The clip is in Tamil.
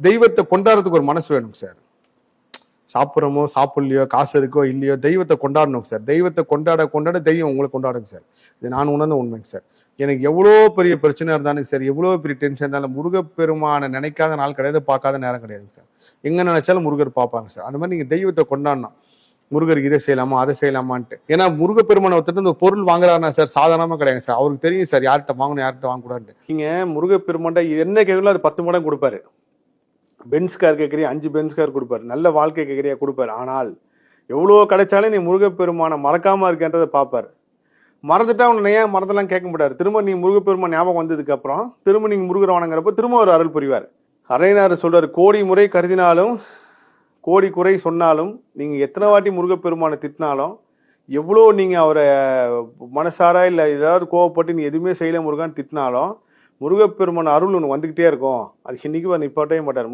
தெய்வத்தை கொண்டாடுறதுக்கு ஒரு மனசு வேணும் சார். சாப்பிட்றோமோ சாப்பிடலையோ, காசு இருக்கோ இல்லையோ, தெய்வத்தை கொண்டாடணும் சார். தெய்வத்தை கொண்டாட கொண்டாட தெய்வம் உங்களை கொண்டாடுங்க சார். இது நான் உணர்ந்த உண்மைங்க சார். எனக்கு எவ்வளோ பெரிய பிரச்சனை இருந்தாலும் சார், எவ்வளோ பெரிய டென்ஷன் இருந்தாலும் முருகப்பெருமானை நினைக்காத நாள் கிடையாது, பார்க்காத நேரம் கிடையாதுங்க சார். எங்க நினைச்சாலும் முருகர் பார்ப்பாங்க சார். அந்த மாதிரி நீங்க தெய்வத்தை கொண்டாடணும். முருகருக்கு இதை செய்யலாமா அதை செய்யலாமான்ட்டு. ஏன்னா முருகப்பெருமானை ஒருத்தர் இந்த பொருள் வாங்குறாருன்னா சார் சாதாரணமா கிடையாது சார். அவருக்கு தெரியும் சார் யார்கிட்ட வாங்கணும் யார்கிட்ட வாங்கக்கூடாது. நீங்க முருகப்பெருமான்ட்ட என்ன கேட்கலாம் அது 10 மடங்கு கொடுப்பாரு. பென்ஸ் கார் கேட்குறியா 5 பென்ஸ் கார் கொடுப்பாரு. நல்ல வாழ்க்கை கேட்குறியா கொடுப்பாரு. ஆனால் எவ்வளோ கிடைச்சாலும் நீ முருகப்பெருமானை மறக்காம இருக்கன்றதை பார்ப்பாரு. மறந்துட்டா உன்னை ஏன் மறந்தெல்லாம் கேட்க மாட்டாரு. திரும்ப நீ முருகப்பெருமான் ஞாபகம் வந்ததுக்கு அப்புறம் திரும்ப நீங்க முருகர் வணங்குறப்ப திரும்ப ஒரு அருள் புரிவார். அரையனார் சொல்றாரு, கோடி முறை கருதினாலும் கோடி குறை சொன்னாலும் நீங்க எத்தனை வாட்டி முருகப்பெருமானை திட்டினாலும் எவ்வளோ நீங்க அவரை மனசாரா இல்லை ஏதாவது கோவப்பட்டு நீ எதுவுமே செய்யல முருகான்னு திட்டினாலும் முருகப்பெருமான் அருள் ஒன்று வந்துகிட்டே இருக்கும். அது இன்னைக்கு நிப்பாட்டவே மாட்டார்.